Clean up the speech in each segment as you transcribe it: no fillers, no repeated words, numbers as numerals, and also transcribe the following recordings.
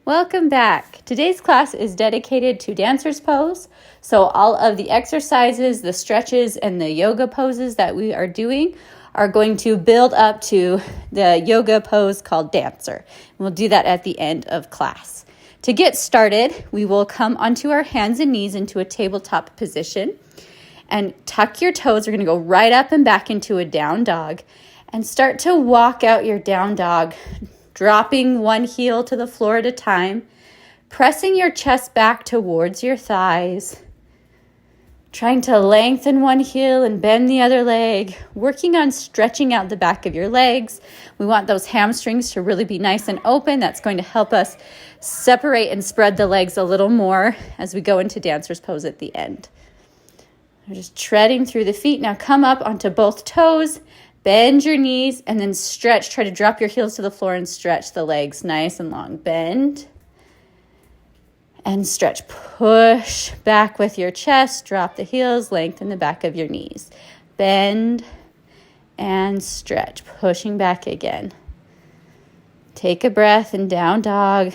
Welcome back. Today's class is dedicated to dancer's pose. So all of the exercises, the stretches, and the yoga poses that we are doing are going to build up to the yoga pose called dancer. We'll do that at the end of class. To get started, we will come onto our hands and knees into a tabletop position and tuck your toes. We're going to go right up and back into a down dog and start to walk out your down dog, dropping one heel to the floor at a time, pressing your chest back towards your thighs, trying to lengthen one heel and bend the other leg, working on stretching out the back of your legs. We want those hamstrings to really be nice and open. That's going to help us separate and spread the legs a little more as we go into dancer's pose at the end. We're just treading through the feet. Now come up onto both toes, bend your knees, and then stretch. Try to drop your heels to the floor and stretch the legs nice and long. Bend and stretch. Push back with your chest. Drop the heels. Lengthen the back of your knees. Bend and stretch. Pushing back again. Take a breath in down dog.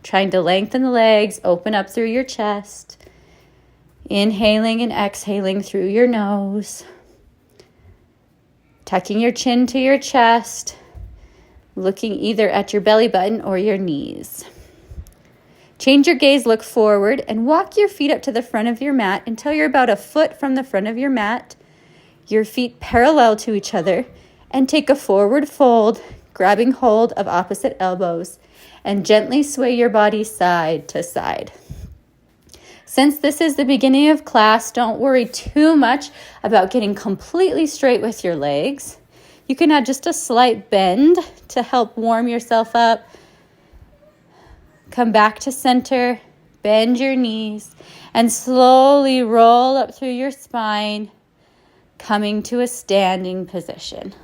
Trying to lengthen the legs. Open up through your chest. Inhaling and exhaling through your nose. Tucking your chin to your chest, looking either at your belly button or your knees. Change your gaze, look forward, and walk your feet up to the front of your mat until you're about a foot from the front of your mat, your feet parallel to each other, and take a forward fold, grabbing hold of opposite elbows, and gently sway your body side to side. Since this is the beginning of class, don't worry too much about getting completely straight with your legs. You can add just a slight bend to help warm yourself up. Come back to center, bend your knees, and slowly roll up through your spine, coming to a standing position.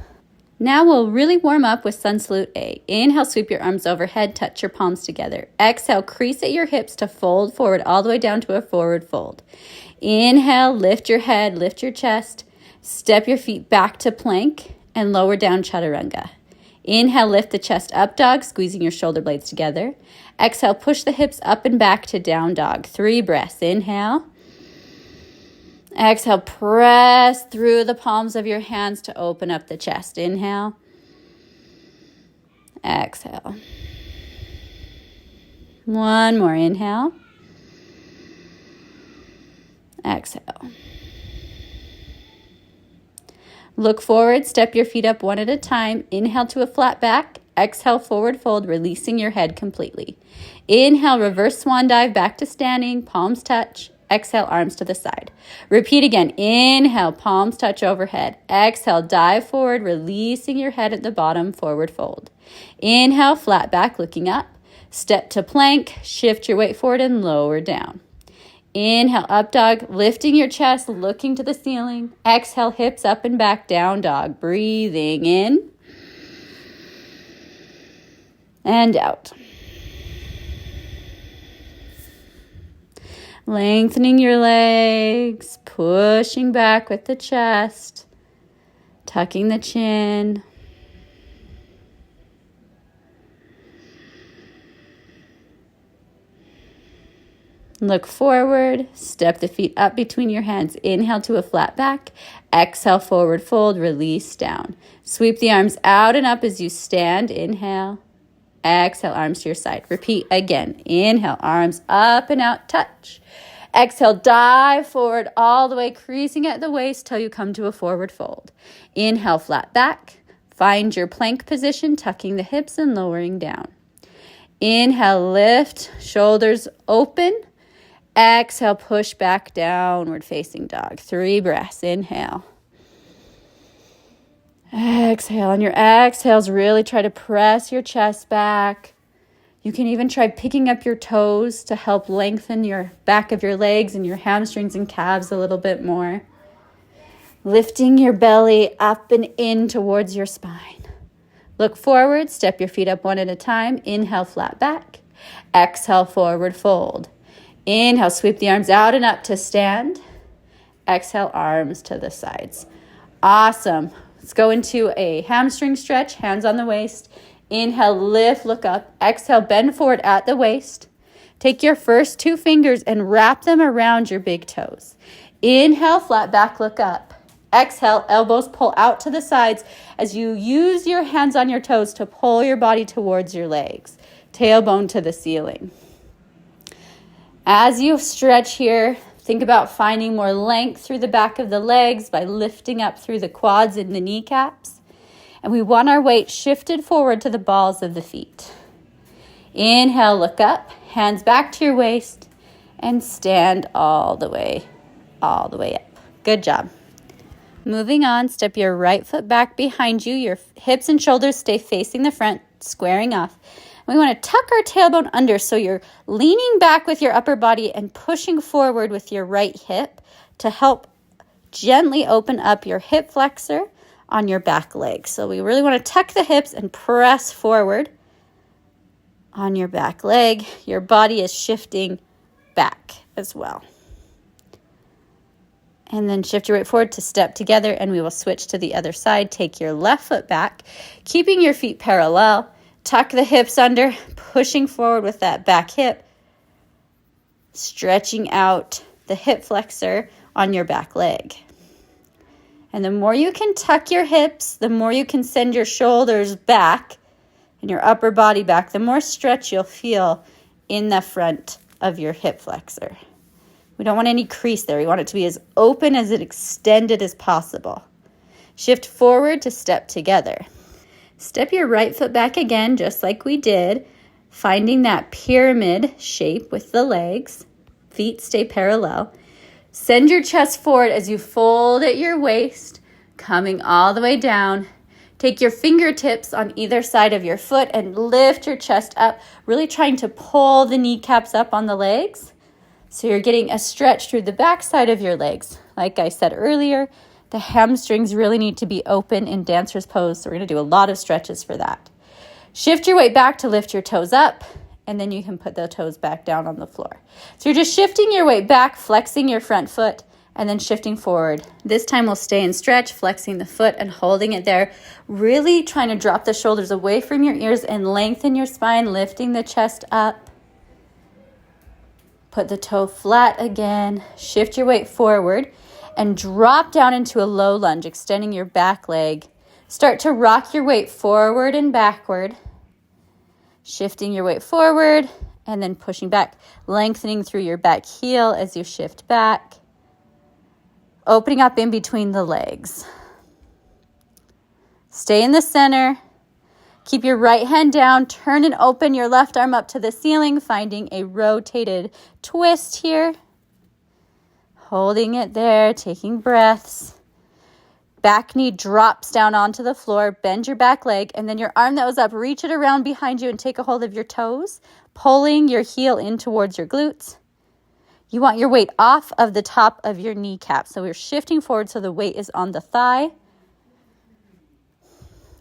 Now we'll really warm up with Sun Salute A. Inhale, sweep your arms overhead, touch your palms together. Exhale, crease at your hips to fold forward all the way down to a forward fold. Inhale, lift your head, lift your chest. Step your feet back to plank and lower down chaturanga. Inhale, lift the chest up dog, squeezing your shoulder blades together. Exhale, push the hips up and back to down dog. 3 breaths. Inhale. Exhale, press through the palms of your hands to open up the chest. Inhale. Exhale. One more. Inhale. Exhale. Look forward, step your feet up one at a time. Inhale to a flat back. Exhale, forward fold, releasing your head completely. Inhale, reverse swan dive back to standing, palms touch. Exhale, arms to the side. Repeat again. Inhale, palms touch overhead. Exhale, dive forward, releasing your head at the bottom, forward fold. Inhale, flat back, looking up. Step to plank, shift your weight forward and lower down. Inhale, up dog, lifting your chest, looking to the ceiling. Exhale, hips up and back, down dog. Breathing in and out. Lengthening your legs, pushing back with the chest, tucking the chin. Look forward, step the feet up between your hands. Inhale to a flat back. Exhale, forward fold, release down. Sweep the arms out and up as you stand. Inhale. Exhale, arms to your side. Repeat again. Inhale, arms up and out, touch. Exhale, dive forward all the way, creasing at the waist till you come to a forward fold. Inhale, flat back. Find your plank position, tucking the hips and lowering down. Inhale, lift, shoulders open. Exhale, push back, downward facing dog. 3 breaths. Inhale. Exhale. On your exhales, really try to press your chest back. You can even try picking up your toes to help lengthen your back of your legs and your hamstrings and calves a little bit more. Lifting your belly up and in towards your spine. Look forward, step your feet up one at a time. Inhale, flat back. Exhale, forward fold. Inhale, sweep the arms out and up to stand. Exhale, arms to the sides. Awesome. Let's go into a hamstring stretch, hands on the waist. Inhale, lift, look up. Exhale, bend forward at the waist. Take your first 2 fingers and wrap them around your big toes. Inhale, flat back, look up. Exhale, elbows pull out to the sides as you use your hands on your toes to pull your body towards your legs. Tailbone to the ceiling. As you stretch here, think about finding more length through the back of the legs by lifting up through the quads and the kneecaps. And we want our weight shifted forward to the balls of the feet. Inhale, look up, hands back to your waist, and stand all the way up. Good job. Moving on, step your right foot back behind you. Your hips and shoulders stay facing the front, squaring off. We want to tuck our tailbone under so you're leaning back with your upper body and pushing forward with your right hip to help gently open up your hip flexor on your back leg. So we really want to tuck the hips and press forward on your back leg. Your body is shifting back as well. And then shift your weight forward to step together, and we will switch to the other side. Take your left foot back, keeping your feet parallel. Tuck the hips under, pushing forward with that back hip, stretching out the hip flexor on your back leg. And the more you can tuck your hips, the more you can send your shoulders back and your upper body back, the more stretch you'll feel in the front of your hip flexor. We don't want any crease there. We want it to be as open as extended as possible. Shift forward to step together. Step your right foot back again, just like we did, finding that pyramid shape with the legs. Feet stay parallel. Send your chest forward as you fold at your waist, coming all the way down. Take your fingertips on either side of your foot and lift your chest up, really trying to pull the kneecaps up on the legs. So you're getting a stretch through the back side of your legs. Like I said earlier, the hamstrings really need to be open in dancer's pose, so we're going to do a lot of stretches for that. Shift your weight back to lift your toes up, and then you can put the toes back down on the floor. So you're just shifting your weight back, flexing your front foot, and then shifting forward. This time we'll stay in stretch, flexing the foot and holding it there, really trying to drop the shoulders away from your ears and lengthen your spine, lifting the chest up. Put the toe flat again, shift your weight forward, and drop down into a low lunge, extending your back leg. Start to rock your weight forward and backward, shifting your weight forward, and then pushing back, lengthening through your back heel as you shift back, opening up in between the legs. Stay in the center. Keep your right hand down, turn and open your left arm up to the ceiling, finding a rotated twist here. Holding it there, taking breaths. Back knee drops down onto the floor, bend your back leg, and then your arm that was up, reach it around behind you and take a hold of your toes, pulling your heel in towards your glutes. You want your weight off of the top of your kneecap. So we're shifting forward so the weight is on the thigh.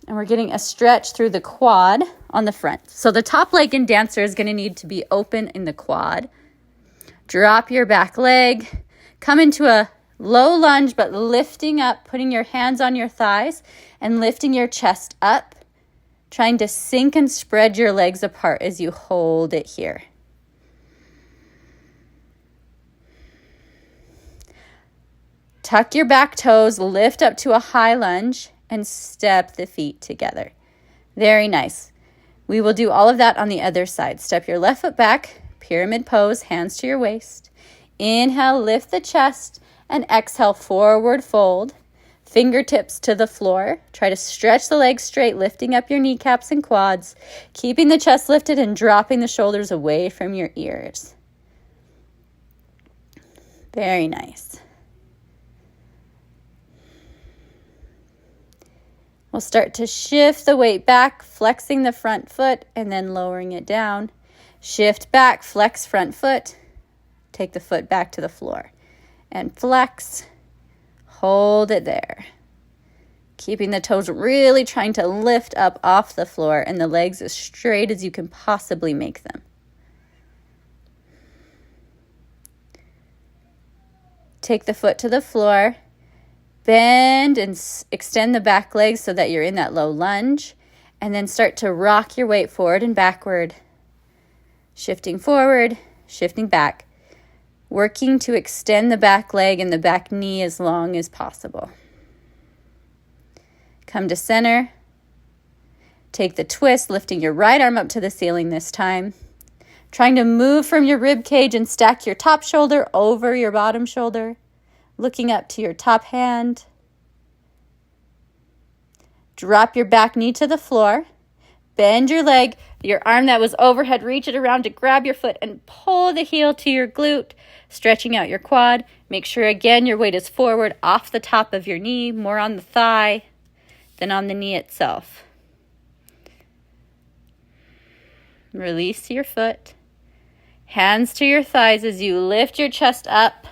And we're getting a stretch through the quad on the front. So the top leg in dancer is going to need to be open in the quad. Drop your back leg. Come into a low lunge, but lifting up, putting your hands on your thighs and lifting your chest up. Trying to sink and spread your legs apart as you hold it here. Tuck your back toes, lift up to a high lunge, and step the feet together. Very nice. We will do all of that on the other side. Step your left foot back, pyramid pose, hands to your waist. Inhale, lift the chest, and exhale, forward fold. Fingertips to the floor. Try to stretch the legs straight, lifting up your kneecaps and quads, keeping the chest lifted and dropping the shoulders away from your ears. Very nice. We'll start to shift the weight back, flexing the front foot and then lowering it down. Shift back, flex front foot. Take the foot back to the floor and flex. Hold it there. Keeping the toes really trying to lift up off the floor and the legs as straight as you can possibly make them. Take the foot to the floor. Bend and extend the back leg so that you're in that low lunge. And then start to rock your weight forward and backward. Shifting forward, shifting back. Working to extend the back leg and the back knee as long as possible. Come to center. Take the twist, lifting your right arm up to the ceiling this time. Trying to move from your rib cage and stack your top shoulder over your bottom shoulder. Looking up to your top hand. Drop your back knee to the floor. Bend your leg. Your arm that was overhead, reach it around to grab your foot and pull the heel to your glute, stretching out your quad. Make sure, again, your weight is forward off the top of your knee, more on the thigh than on the knee itself. Release your foot. Hands to your thighs as you lift your chest up,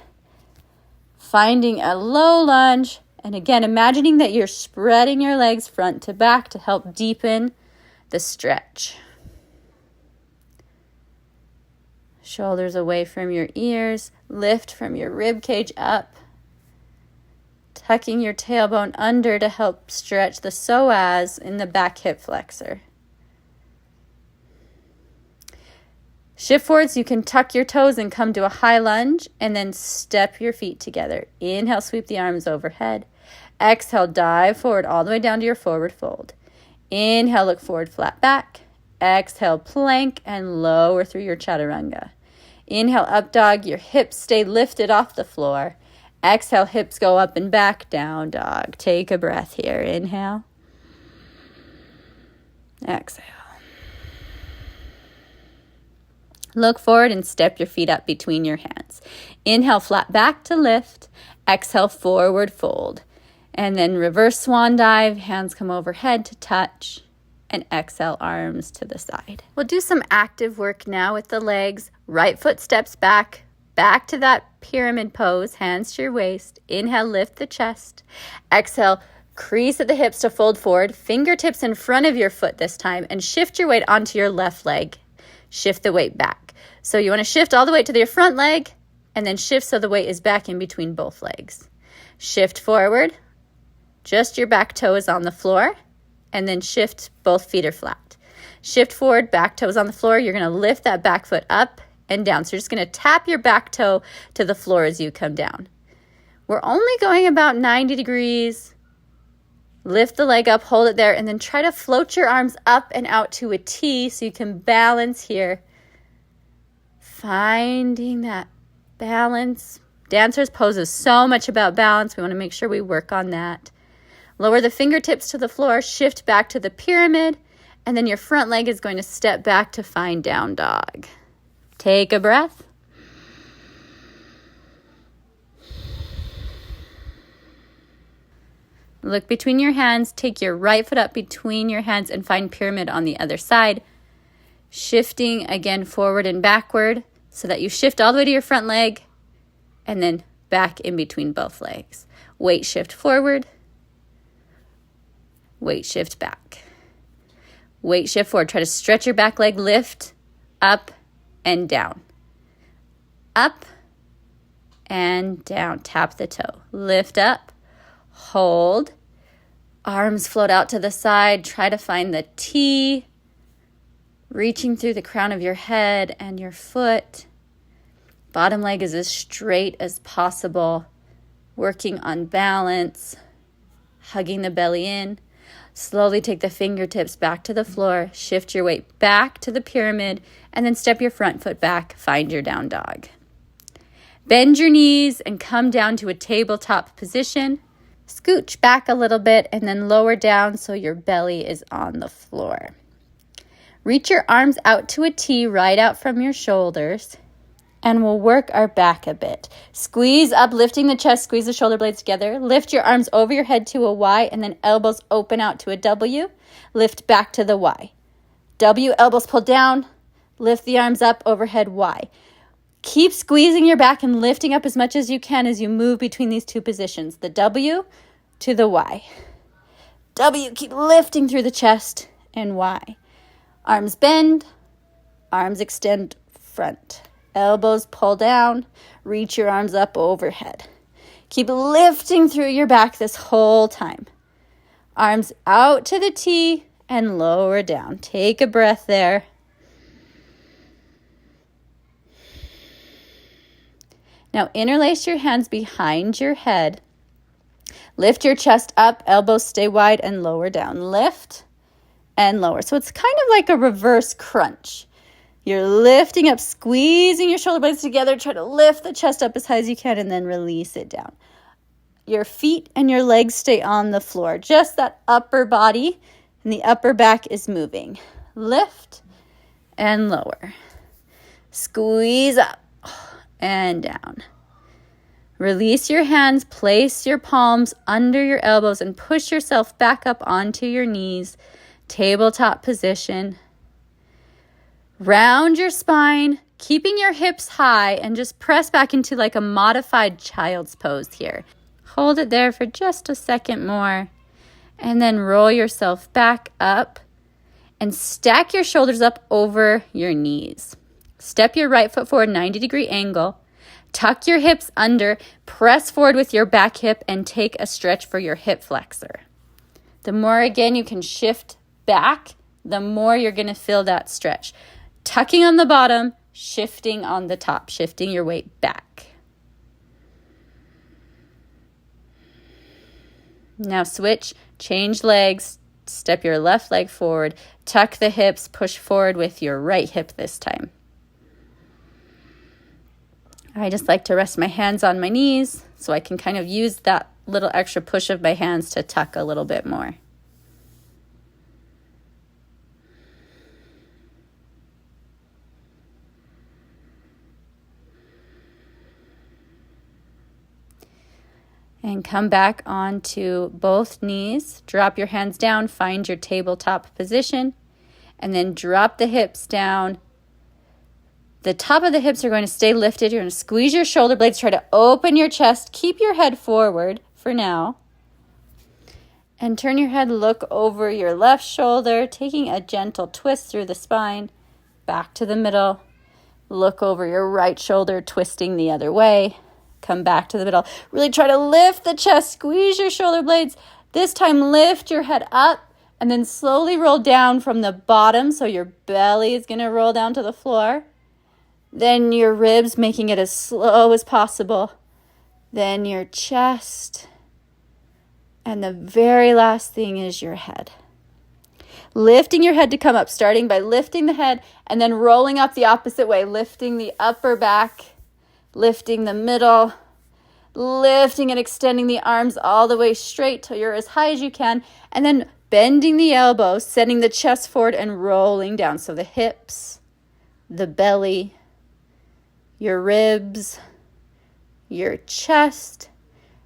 finding a low lunge. And again, imagining that you're spreading your legs front to back to help deepen the stretch. Shoulders away from your ears. Lift from your rib cage up. Tucking your tailbone under to help stretch the psoas in the back hip flexor. Shift forward so you can tuck your toes and come to a high lunge and then step your feet together. Inhale, sweep the arms overhead. Exhale, dive forward all the way down to your forward fold. Inhale, look forward, flat back. Exhale, plank and lower through your chaturanga. Inhale, up dog. Your hips stay lifted off the floor. Exhale, hips go up and back, down dog. Take a breath here. Inhale. Exhale. Look forward and step your feet up between your hands. Inhale, flat back to lift. Exhale, forward fold. And then reverse swan dive. Hands come overhead to touch. And exhale, arms to the side. We'll do some active work now with the legs. Right foot steps back. Back to that pyramid pose. Hands to your waist. Inhale, lift the chest. Exhale, crease at the hips to fold forward. Fingertips in front of your foot this time. And shift your weight onto your left leg. Shift the weight back. So you want to shift all the way to your front leg and then shift so the weight is back in between both legs. Shift forward. Just your back toe is on the floor and then shift, both feet are flat. Shift forward, back toes on the floor. You're going to lift that back foot up and down. So you're just going to tap your back toe to the floor as you come down. We're only going about 90 degrees. Lift the leg up, hold it there, and then try to float your arms up and out to a T so you can balance here. Finding that balance. Dancer's pose is so much about balance. We want to make sure we work on that. Lower the fingertips to the floor, shift back to the pyramid, and then your front leg is going to step back to find down dog. Take a breath. Look between your hands, take your right foot up between your hands and find pyramid on the other side. Shifting again forward and backward so that you shift all the way to your front leg and then back in between both legs. Weight shift forward. Weight shift back. Weight shift forward. Try to stretch your back leg, lift, up and down. Up and down. Tap the toe. Lift up. Hold. Arms float out to the side. Try to find the T. Reaching through the crown of your head and your foot. Bottom leg is as straight as possible. Working on balance. Hugging the belly in. Slowly take the fingertips back to the floor. Shift your weight back to the pyramid. And then step your front foot back. Find your down dog. Bend your knees and come down to a tabletop position. Scooch back a little bit and then lower down so your belly is on the floor. Reach your arms out to a T right out from your shoulders. And we'll work our back a bit. Squeeze up, lifting the chest, squeeze the shoulder blades together. Lift your arms over your head to a Y and then elbows open out to a W. Lift back to the Y. W, elbows pull down. Lift the arms up, overhead Y. Keep squeezing your back and lifting up as much as you can as you move between these two positions. The W to the Y. W, keep lifting through the chest and Y. Arms bend, arms extend front. Elbows pull down, reach your arms up overhead. Keep lifting through your back this whole time. Arms out to the T and lower down. Take a breath there. Now interlace your hands behind your head. Lift your chest up, elbows stay wide, and lower down. Lift and lower. So it's kind of like a reverse crunch. You're lifting up, squeezing your shoulder blades together. Try to lift the chest up as high as you can and then release it down. Your feet and your legs stay on the floor. Just that upper body and the upper back is moving. Lift and lower. Squeeze up and down. Release your hands, place your palms under your elbows and push yourself back up onto your knees. Tabletop position. Round your spine, keeping your hips high, and just press back into like a modified child's pose here. Hold it there for just a second more, and then roll yourself back up and stack your shoulders up over your knees. Step your right foot forward, 90-degree angle. Tuck your hips under, press forward with your back hip, and take a stretch for your hip flexor. The more, again, you can shift back, the more you're going to feel that stretch. Tucking on the bottom, shifting on the top, shifting your weight back. Now switch, change legs, step your left leg forward, tuck the hips, push forward with your right hip this time. I just like to rest my hands on my knees so I can kind of use that little extra push of my hands to tuck a little bit more. And come back onto both knees. Drop your hands down, find your tabletop position, and then drop the hips down. The top of the hips are going to stay lifted. You're going to squeeze your shoulder blades, try to open your chest, keep your head forward for now. And turn your head, look over your left shoulder, taking a gentle twist through the spine, back to the middle. Look over your right shoulder, twisting the other way. Come back to the middle. Really try to lift the chest, squeeze your shoulder blades. This time lift your head up and then slowly roll down from the bottom so your belly is going to roll down to the floor. Then your ribs, making it as slow as possible. Then your chest. And the very last thing is your head. Lifting your head to come up, starting by lifting the head and then rolling up the opposite way, lifting the upper back. Lifting the middle, lifting and extending the arms all the way straight till you're as high as you can, and then bending the elbows, sending the chest forward and rolling down. So the hips, the belly, your ribs, your chest,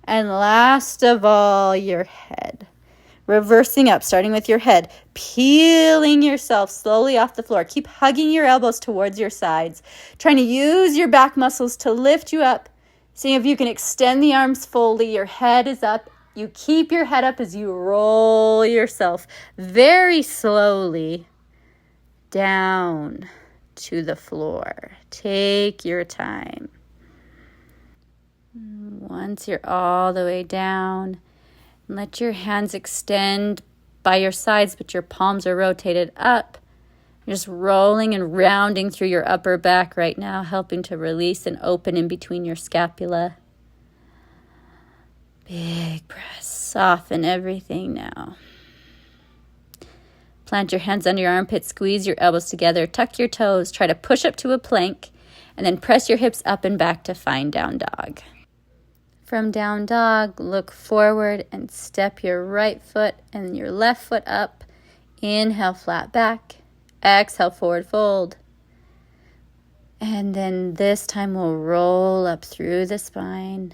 and last of all, your head. Reversing up, starting with your head, peeling yourself slowly off the floor. Keep hugging your elbows towards your sides, trying to use your back muscles to lift you up. Seeing if you can extend the arms fully. Your head is up. You keep your head up as you roll yourself very slowly down to the floor. Take your time. Once you're all the way down, let your hands extend by your sides, but your palms are rotated up. You're just rolling and rounding through your upper back right now, helping to release and open in between your scapula. Big breath. Soften everything now. Plant your hands under your armpits, squeeze your elbows together, tuck your toes, try to push up to a plank, and then press your hips up and back to find down dog. From down dog, look forward and step your right foot and your left foot up. Inhale, flat back. Exhale, forward fold. And then this time we'll roll up through the spine,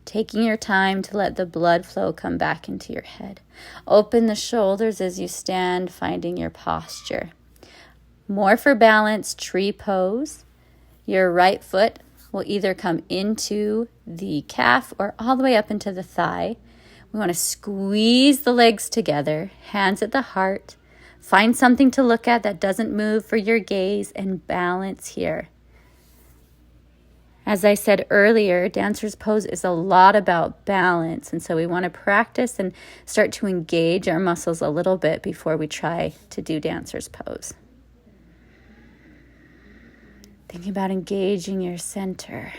taking your time to let the blood flow come back into your head. Open the shoulders as you stand, finding your posture. More for balance, tree pose. Your right foot will either come into the calf or all the way up into the thigh. We want to squeeze the legs together, hands at the heart. Find something to look at that doesn't move for your gaze and balance here. As I said earlier, dancer's pose is a lot about balance, and so we want to practice and start to engage our muscles a little bit before we try to do dancer's pose. Thinking about engaging your center.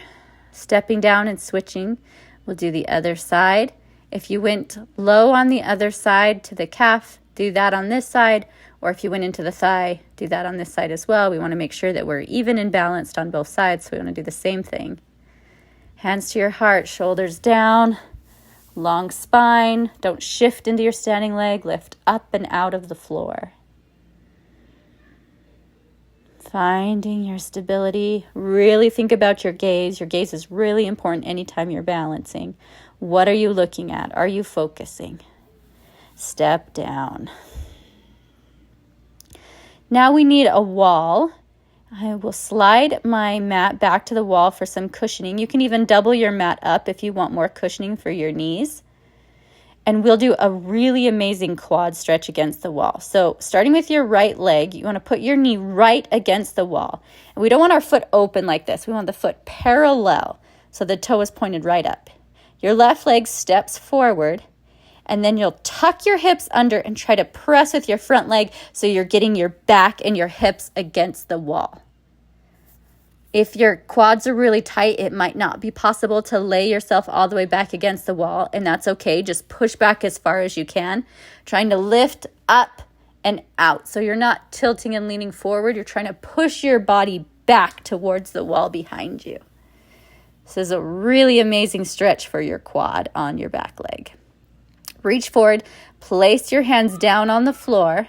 Stepping down and switching, we'll do the other side. If you went low on the other side to the calf, do that on this side, or if you went into the thigh, do that on this side as well. We want to make sure that we're even and balanced on both sides, so we want to do the same thing. Hands to your heart, shoulders down, long spine. Don't shift into your standing leg, lift up and out of the floor. Finding your stability. Really think about your gaze. Your gaze is really important anytime you're balancing. What are you looking at? Are you focusing? Step down. Now we need a wall. I will slide my mat back to the wall for some cushioning. You can even double your mat up if you want more cushioning for your knees. And we'll do a really amazing quad stretch against the wall. So starting with your right leg, you want to put your knee right against the wall. And we don't want our foot open like this. We want the foot parallel, so the toe is pointed right up. Your left leg steps forward, and then you'll tuck your hips under and try to press with your front leg so you're getting your back and your hips against the wall. If your quads are really tight, it might not be possible to lay yourself all the way back against the wall, and that's okay. Just push back as far as you can, trying to lift up and out. So you're not tilting and leaning forward. You're trying to push your body back towards the wall behind you. This is a really amazing stretch for your quad on your back leg. Reach forward, place your hands down on the floor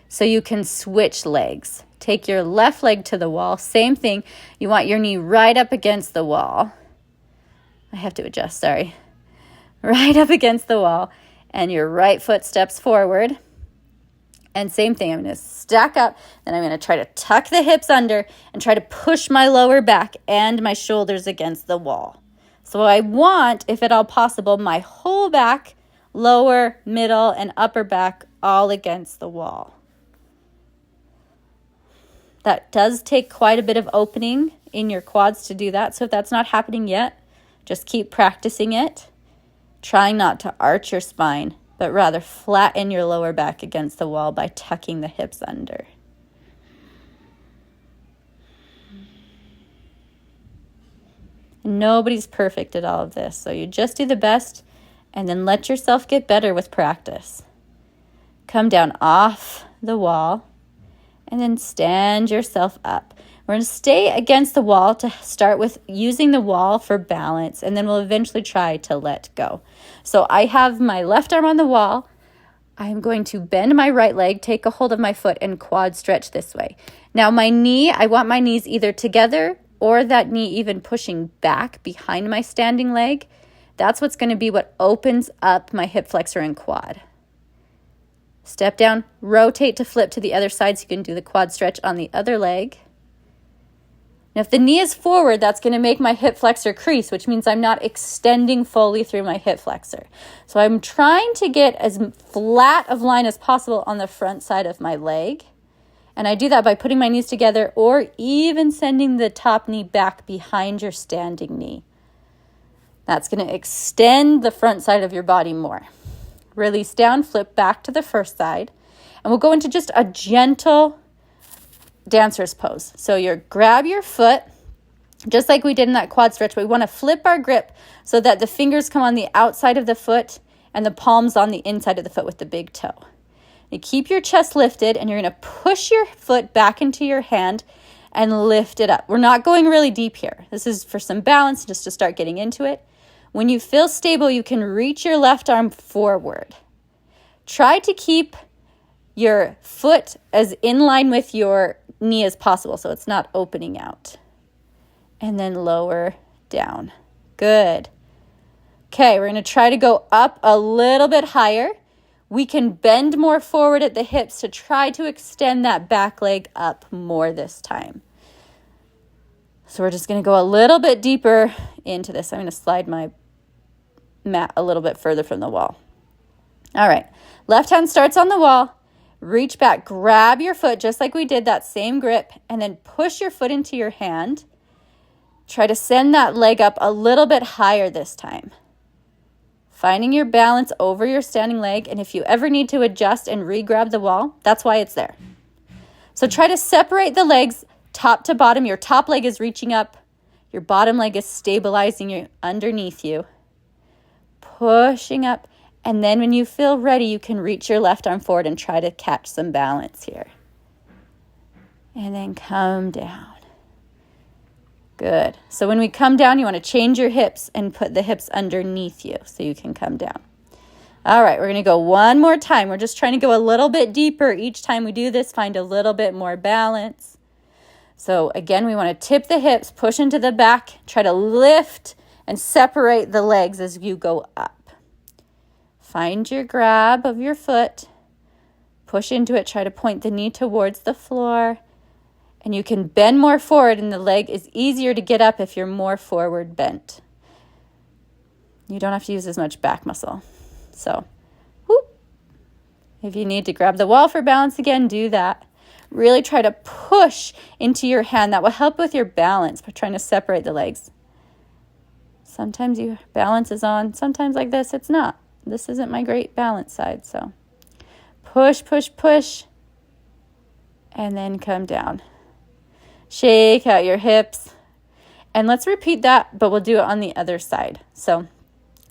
so you can switch legs. Take your left leg to the wall. Same thing. You want your knee right up against the wall. I have to adjust, sorry. Right up against the wall. And your right foot steps forward. And same thing. I'm going to stack up. Then I'm going to try to tuck the hips under and try to push my lower back and my shoulders against the wall. So I want, if at all possible, my whole back, lower, middle, and upper back all against the wall. That does take quite a bit of opening in your quads to do that. So if that's not happening yet, just keep practicing it. Trying not to arch your spine, but rather flatten your lower back against the wall by tucking the hips under. Nobody's perfect at all of this, so you just do the best and then let yourself get better with practice. Come down off the wall. And then stand yourself up. We're going to stay against the wall to start with, using the wall for balance, and then we'll eventually try to let go. So I have my left arm on the wall. I'm going to bend my right leg, take a hold of my foot, and quad stretch this way. Now my knee, I want my knees either together or that knee even pushing back behind my standing leg. That's what's going to be what opens up my hip flexor and quad. Step down, rotate to flip to the other side so you can do the quad stretch on the other leg. Now, if the knee is forward, that's going to make my hip flexor crease, which means I'm not extending fully through my hip flexor. So I'm trying to get as flat of line as possible on the front side of my leg. And I do that by putting my knees together or even sending the top knee back behind your standing knee. That's going to extend the front side of your body more. Release down, flip back to the first side, and we'll go into just a gentle dancer's pose. So you grab your foot, just like we did in that quad stretch, but we want to flip our grip so that the fingers come on the outside of the foot and the palms on the inside of the foot with the big toe. You keep your chest lifted, and you're going to push your foot back into your hand and lift it up. We're not going really deep here. This is for some balance, just to start getting into it. When you feel stable, you can reach your left arm forward. Try to keep your foot as in line with your knee as possible so it's not opening out. And then lower down. Good. Okay, we're going to try to go up a little bit higher. We can bend more forward at the hips to try to extend that back leg up more this time. So we're just going to go a little bit deeper into this. I'm going to slide my mat a little bit further from the wall. All right, left hand starts on the wall. Reach back, grab your foot just like we did, that same grip, and then push your foot into your hand Try to send that leg up a little bit higher this time. Finding your balance over your standing leg, and if you ever need to adjust and re-grab the wall, that's why it's there. So try to separate the legs top to bottom. Your top leg is reaching up. Your bottom leg is stabilizing you underneath you. Pushing up, and then when you feel ready, you can reach your left arm forward and try to catch some balance here. And then come down. Good. So when we come down, you want to change your hips and put the hips underneath you so you can come down. All right, we're going to go one more time. We're just trying to go a little bit deeper. Each time we do this, find a little bit more balance. So again, we want to tip the hips, push into the back, try to lift and separate the legs as you go up. Find your grab of your foot, push into it, try to point the knee towards the floor. And you can bend more forward, and the leg is easier to get up if you're more forward bent. You don't have to use as much back muscle. So, whoop. If you need to grab the wall for balance again, do that. Really try to push into your hand. That will help with your balance by trying to separate the legs. Sometimes your balance is on. Sometimes like this, it's not. This isn't my great balance side. So, push, push, push. And then come down. Shake out your hips. And let's repeat that, but we'll do it on the other side. So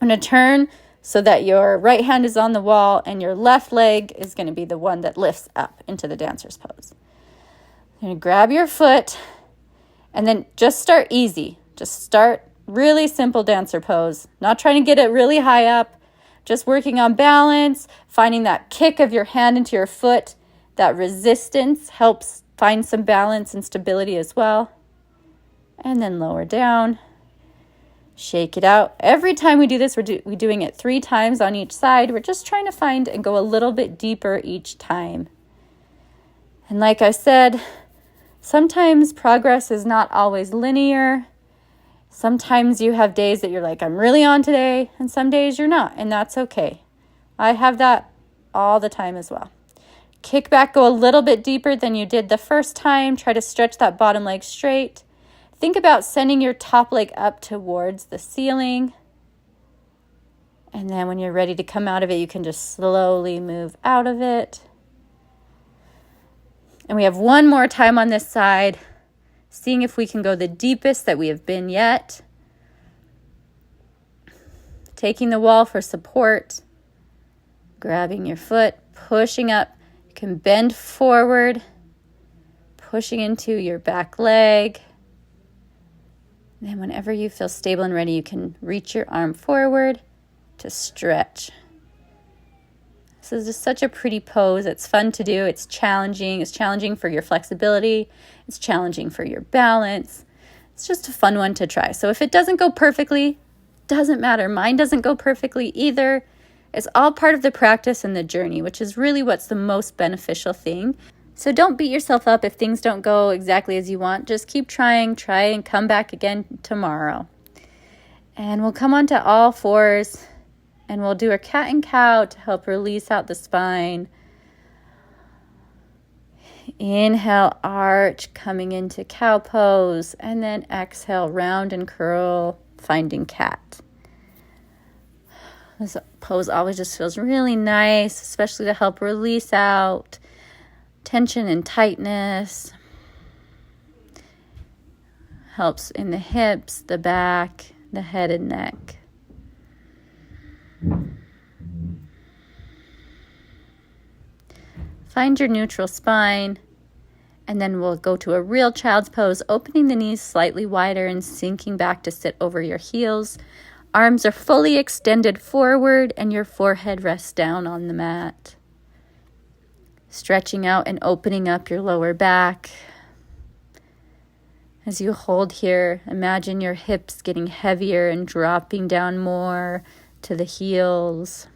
I'm going to turn so that your right hand is on the wall and your left leg is going to be the one that lifts up into the dancer's pose. You're going to grab your foot and then just start easy. Just start really simple dancer pose. Not trying to get it really high up. Just working on balance, finding that kick of your hand into your foot. That resistance helps find some balance and stability as well. And then lower down. Shake it out. Every time we do this, we're doing it 3 times on each side. We're just trying to find and go a little bit deeper each time. And like I said, sometimes progress is not always linear. Sometimes you have days that you're like, I'm really on today, and some days you're not, and that's okay. I have that all the time as well. Kick back, go a little bit deeper than you did the first time. Try to stretch that bottom leg straight. Think about sending your top leg up towards the ceiling. And then when you're ready to come out of it, you can just slowly move out of it. And we have one more time on this side, seeing if we can go the deepest that we have been yet. Taking the wall for support. Grabbing your foot, pushing up. You can bend forward, pushing into your back leg. And then whenever you feel stable and ready, you can reach your arm forward to stretch. This is just such a pretty pose. It's fun to do. It's challenging. It's challenging for your flexibility. It's challenging for your balance. It's just a fun one to try. So if it doesn't go perfectly, doesn't matter. Mine doesn't go perfectly either. It's all part of the practice and the journey, which is really what's the most beneficial thing. So don't beat yourself up if things don't go exactly as you want. Just keep trying, try and come back again tomorrow. And we'll come on to all fours and we'll do a cat and cow to help release out the spine. Inhale, arch, coming into cow pose, and then exhale, round and curl, finding cat. This pose always just feels really nice, especially to help release out tension and tightness. Helps in the hips, the back, the head and neck. Find your neutral spine, and then we'll go to a real child's pose, opening the knees slightly wider and sinking back to sit over your heels. Arms are fully extended forward and your forehead rests down on the mat. Stretching out and opening up your lower back. As you hold here, imagine your hips getting heavier and dropping down more to the heels.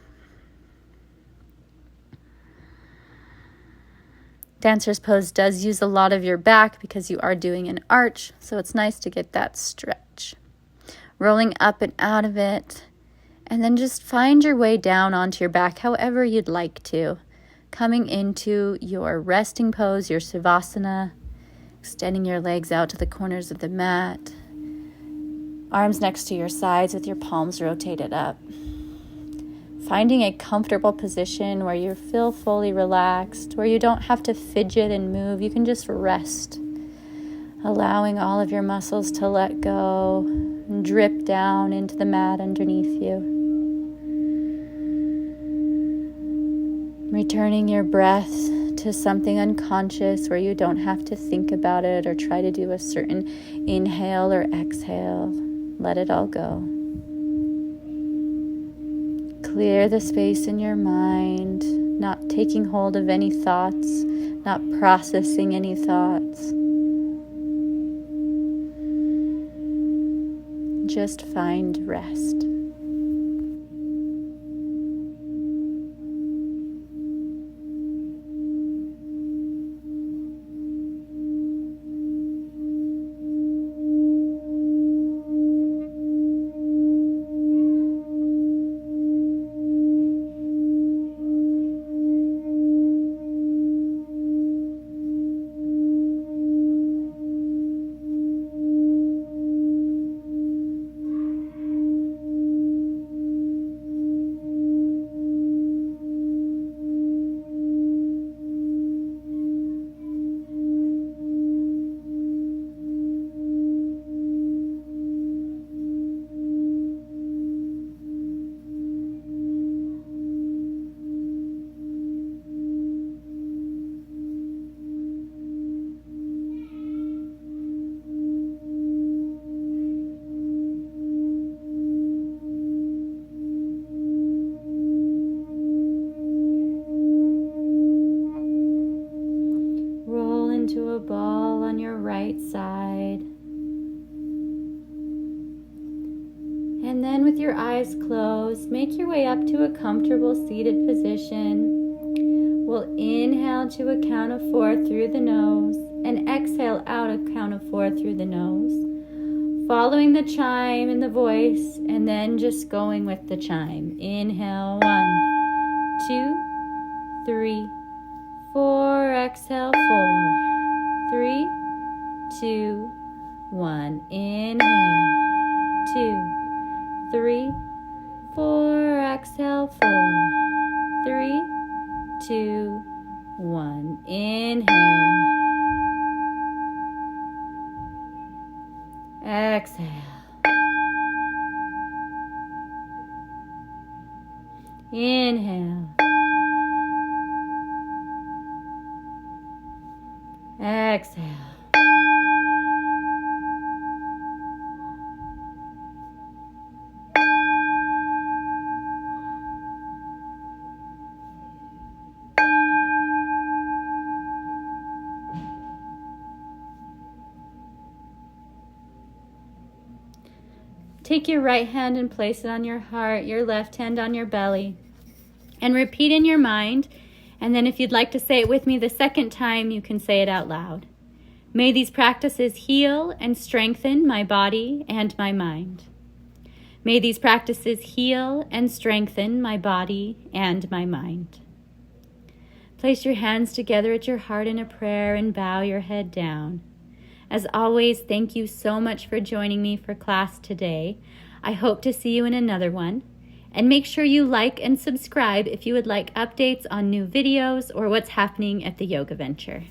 Dancer's pose does use a lot of your back because you are doing an arch, so it's nice to get that stretch. Rolling up and out of it, and then just find your way down onto your back however you'd like to. Coming into your resting pose, your Savasana, extending your legs out to the corners of the mat. Arms next to your sides with your palms rotated up. Finding a comfortable position where you feel fully relaxed, where you don't have to fidget and move. You can just rest, allowing all of your muscles to let go and drip down into the mat underneath you. Returning your breath to something unconscious where you don't have to think about it or try to do a certain inhale or exhale. Let it all go. Clear the space in your mind, not taking hold of any thoughts, not processing any thoughts. Just find rest. Into a ball on your right side. And then with your eyes closed, make your way up to a comfortable seated position. We'll inhale to a count of 4 through the nose and exhale out a count of 4 through the nose. Following the chime in the voice and then just going with the chime. Inhale 1, 2, 3, 4. Exhale 4. 3, 2, 1. Inhale. 2, 3, 4. Exhale. 4, 3, 2, 1. Inhale. Exhale. Inhale. Exhale. Take your right hand and place it on your heart, your left hand on your belly, and repeat in your mind. And then if you'd like to say it with me the second time, you can say it out loud. May these practices heal and strengthen my body and my mind. May these practices heal and strengthen my body and my mind. Place your hands together at your heart in a prayer and bow your head down. As always, thank you so much for joining me for class today. I hope to see you in another one. And make sure you like and subscribe if you would like updates on new videos or what's happening at the Yoga Venture.